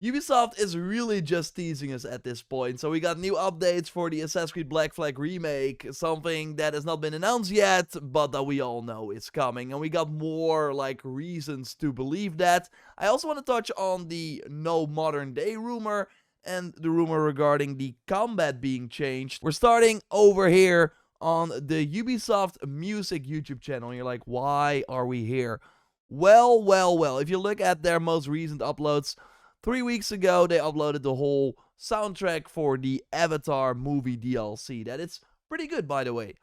Ubisoft is really just teasing us at this point. So we got new updates for the Assassin's Creed Black Flag remake, something that has not been announced yet, but that we all know is coming. And we got more like reasons to believe that. I also want to touch on the no modern day rumor and the rumor regarding the combat being changed. We're starting over here on the Ubisoft Music YouTube channel. And you're like, why are we here? Well, if you look at their most recent uploads, 3 weeks ago, they uploaded the whole soundtrack for the Avatar movie DLC. That is pretty good, by the way.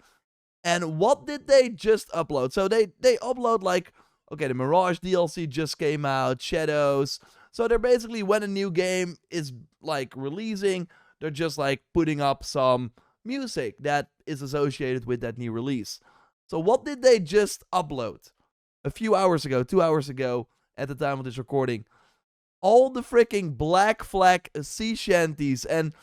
And what did they just upload? So they upload like, okay, the Mirage DLC just came out, Shadows. So they're basically, when a new game is like releasing, they're just like putting up some music that is associated with that new release. So what did they just upload? A few hours ago, 2 hours ago, at the time of this recording, all the freaking Black Flag sea shanties and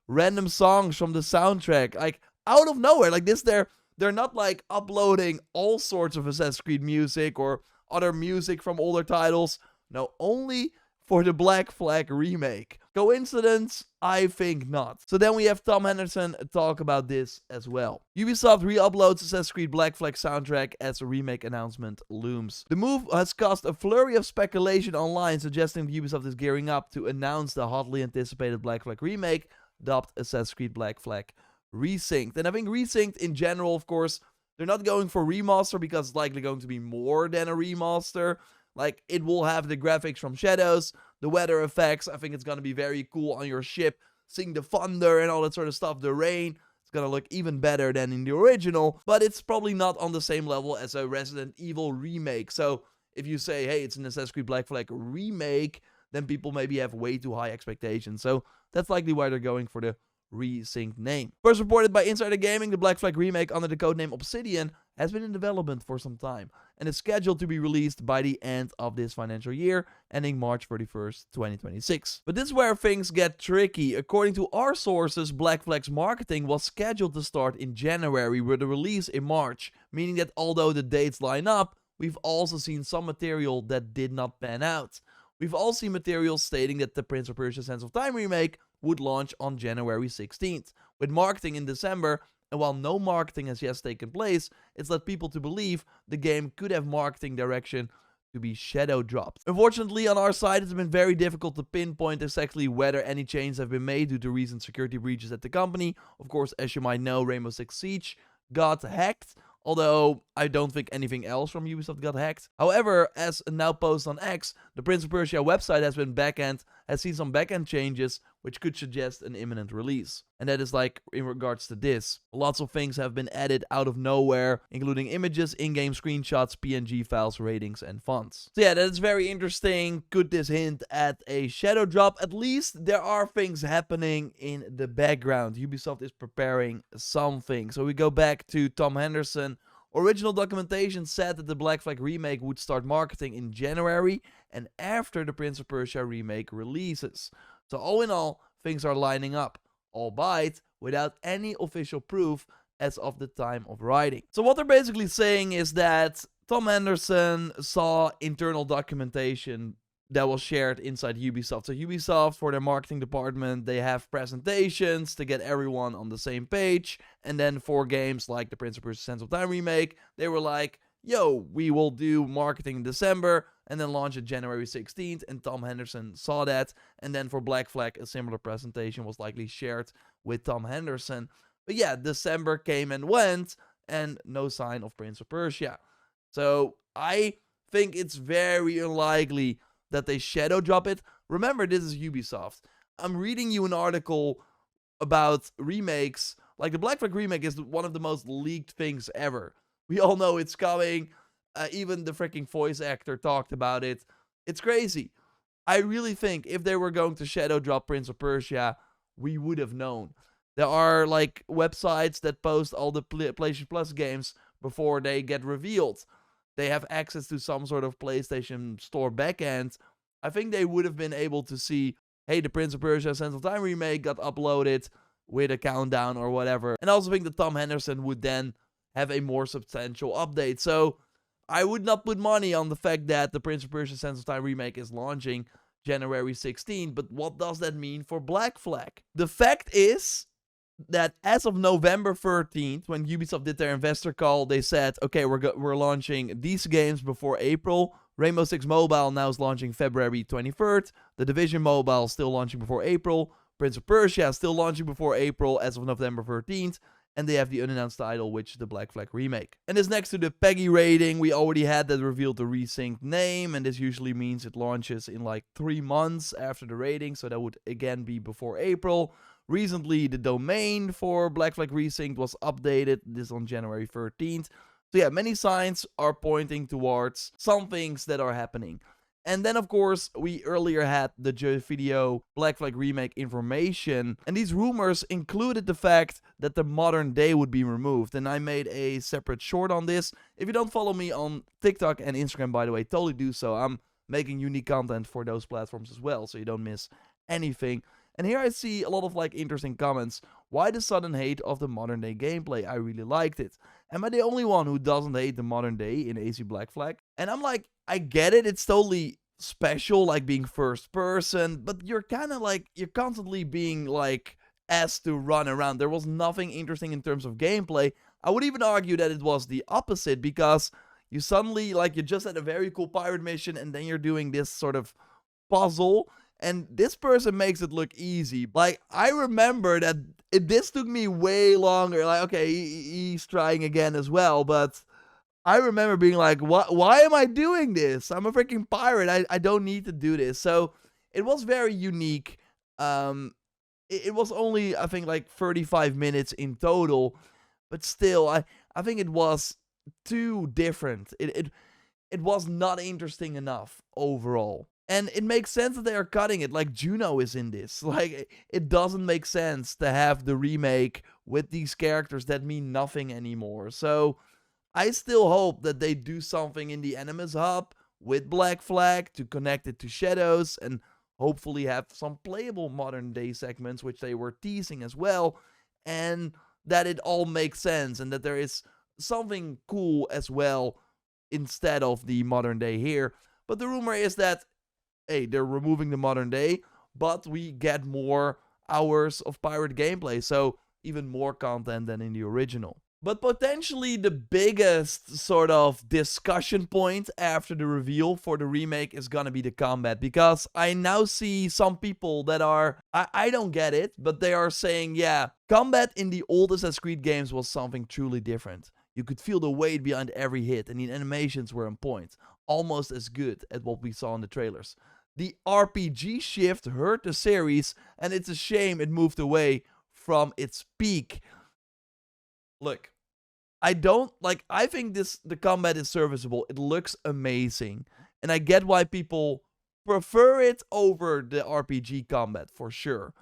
random songs from the soundtrack, like out of nowhere. Like this, they're not like uploading all sorts of Assassin's Creed music or other music from older titles. No, only for the Black Flag remake. Coincidence? I think not. So then we have Tom Henderson talk about this as well. Ubisoft re-uploads Assassin's Creed Black Flag soundtrack as a remake announcement looms. The move has caused a flurry of speculation online, suggesting that Ubisoft is gearing up to announce the hotly anticipated Black Flag remake, dubbed Assassin's Creed Black Flag Resynced. And I think Resynced in general, of course, they're not going for remaster because it's likely going to be more than a remaster. Like, it will have the graphics from Shadows, the weather effects. I think it's going to be very cool on your ship, seeing the thunder and all that sort of stuff, the rain. It's going to look even better than in the original, but it's probably not on the same level as a Resident Evil remake. So if you say, hey, it's an Assassin's Creed Black Flag remake, then people maybe have way too high expectations. So that's likely why they're going for the resynced name. First reported by Insider Gaming, the Black Flag remake under the codename Obsidian has been in development for some time and is scheduled to be released by the end of this financial year, ending March 31st, 2026. But this is where things get tricky. According to our sources, Black Flag's marketing was scheduled to start in January with a release in March, meaning that although the dates line up, we've also seen some material that did not pan out. We've also seen material stating that the Prince of Persia: Sands of Time remake would launch on January 16th, with marketing in December, and while no marketing has yet taken place, it's led people to believe the game could have marketing direction to be shadow dropped. Unfortunately, on our side, it's been very difficult to pinpoint exactly whether any changes have been made due to recent security breaches at the company. Of course, as you might know, Rainbow Six Siege got hacked, although I don't think anything else from Ubisoft got hacked. However, as now posted on X, the Prince of Persia website has seen some backend changes, which could suggest an imminent release. And that is like in regards to this. Lots of things have been added out of nowhere, including images, in-game screenshots, PNG files, ratings, and fonts. So yeah, that is very interesting. Could this hint at a shadow drop? At least there are things happening in the background. Ubisoft is preparing something. So we go back to Tom Henderson. Original documentation said that the Black Flag remake would start marketing in January and after the Prince of Persia remake releases. So all in all, things are lining up, albeit without any official proof as of the time of writing. So what they're basically saying is that Tom Henderson saw internal documentation that was shared inside Ubisoft. So Ubisoft, for their marketing department, they have presentations to get everyone on the same page. And then for games like the Prince of Persia: Sands of Time remake, they were like, yo, we will do marketing in December and then launch it January 16th. And Tom Henderson saw that. And then for Black Flag, a similar presentation was likely shared with Tom Henderson. But yeah, December came and went and no sign of Prince of Persia. So I think it's very unlikely that they shadow drop it. Remember, this is Ubisoft. I'm reading you an article about remakes. Like, the Black Flag remake is one of the most leaked things ever. We all know it's coming. Even the freaking voice actor talked about it. It's crazy. I really think if they were going to shadow drop Prince of Persia, we would have known. There are like websites that post all the PlayStation Plus games before they get revealed. They have access to some sort of PlayStation Store backend. I think they would have been able to see, hey, the Prince of Persia: Sands of Time remake got uploaded with a countdown or whatever. And I also think that Tom Henderson would then have a more substantial update. So I would not put money on the fact that the Prince of Persia: Sands of Time remake is launching January 16th, but what does that mean for Black Flag? The fact is that as of November 13th, when Ubisoft did their investor call, they said, okay, we're launching these games before April. Rainbow Six Mobile now is launching February 23rd. The Division Mobile still launching before April. Prince of Persia still launching before April as of November 13th. And they have the unannounced title, which is the Black Flag Remake. And this next to the PEGI rating, we already had that revealed the resynced name, and this usually means it launches in like 3 months after the rating, so that would again be before April. Recently, the domain for Black Flag Resynced was updated, this on January 13th. So yeah, many signs are pointing towards some things that are happening. And then, of course, we earlier had the video Black Flag Remake information, and these rumors included the fact that the modern day would be removed, and I made a separate short on this. If you don't follow me on TikTok and Instagram, by the way, totally do so. I'm making unique content for those platforms as well, so you don't miss anything. And here I see a lot of like interesting comments. Why the sudden hate of the modern day gameplay? I really liked it. Am I the only one who doesn't hate the modern day in AC Black Flag? And I'm like, I get it, it's totally special, like being first person, but you're kind of like, you're constantly being like asked to run around. There was nothing interesting in terms of gameplay. I would even argue that it was the opposite, because you suddenly, like, you just had a very cool pirate mission and then you're doing this sort of puzzle, and this person makes it look easy. Like, I remember that this took me way longer. Like, okay, he's trying again as well, but I remember being like, why am I doing this? I'm a freaking pirate. I don't need to do this. So it was very unique. It was only, I think, like 35 minutes in total, but still, I think it was too different. It was not interesting enough overall. And it makes sense that they are cutting it. Like, Juno is in this. Like, it doesn't make sense to have the remake with these characters that mean nothing anymore. So I still hope that they do something in the Animus Hub with Black Flag to connect it to Shadows, and hopefully have some playable modern day segments, which they were teasing as well, and that it all makes sense and that there is something cool as well instead of the modern day here. But the rumor is that, hey, they're removing the modern day, but we get more hours of pirate gameplay, so even more content than in the original. But potentially the biggest sort of discussion point after the reveal for the remake is gonna be the combat, because I now see some people that are, I don't get it, but they are saying, yeah, combat in the old Assassin's Creed games was something truly different. You could feel the weight behind every hit, and the animations were on point, almost as good as what we saw in the trailers. The RPG shift hurt the series, and it's a shame it moved away from its peak. Look, I think the combat is serviceable. It looks amazing. And I get why people prefer it over the RPG combat, for sure.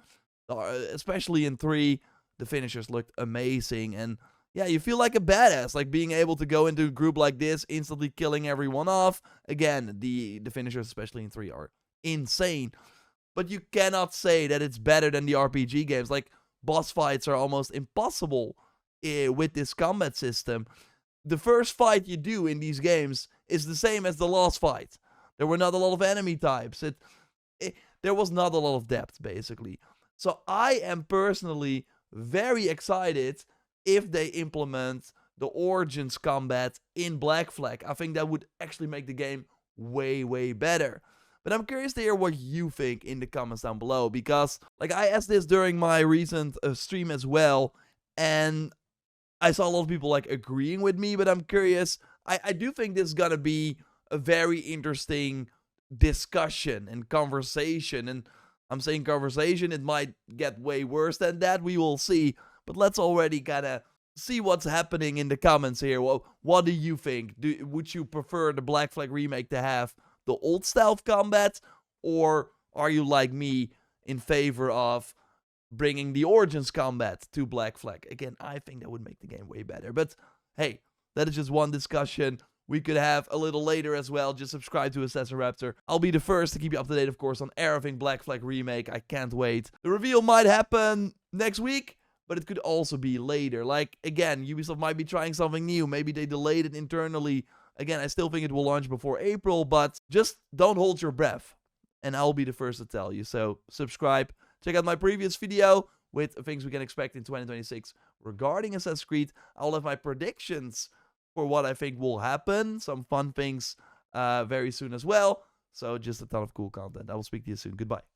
Especially in 3, the finishers looked amazing. And yeah, you feel like a badass, like being able to go into a group like this, instantly killing everyone off. Again, the finishers, especially in 3, are insane. But you cannot say that it's better than the RPG games. Like, boss fights are almost impossible with this combat system. The first fight you do in these games is the same as the last fight. There were not a lot of enemy types. There was not a lot of depth, basically. So I am personally very excited if they implement the Origins combat in Black Flag. I think that would actually make the game way, way better. But I'm curious to hear what you think in the comments down below, because like I asked this during my recent stream as well, and I saw a lot of people like agreeing with me, but I'm curious. I do think this is gonna be a very interesting discussion and conversation, and I'm saying conversation, it might get way worse than that, we will see. But let's already kind of see what's happening in the comments here. Well, what do you think? Would you prefer the Black Flag remake to have the old style combat, or are you like me in favor of bringing the Origins combat to Black Flag? Again, I think that would make the game way better. But hey, that is just one discussion we could have a little later as well. Just subscribe to JorRaptor. I'll be the first to keep you up to date, of course, on everything Black Flag Remake. I can't wait. The reveal might happen next week, but it could also be later. Like, again, Ubisoft might be trying something new. Maybe they delayed it internally. Again, I still think it will launch before April, but just don't hold your breath. and I'll be the first to tell you. So subscribe, check out my previous video with things we can expect in 2026 regarding Assassin's Creed. I'll have my predictions for what I think will happen, some fun things very soon as well. So just a ton of cool content. I will speak to you soon. Goodbye.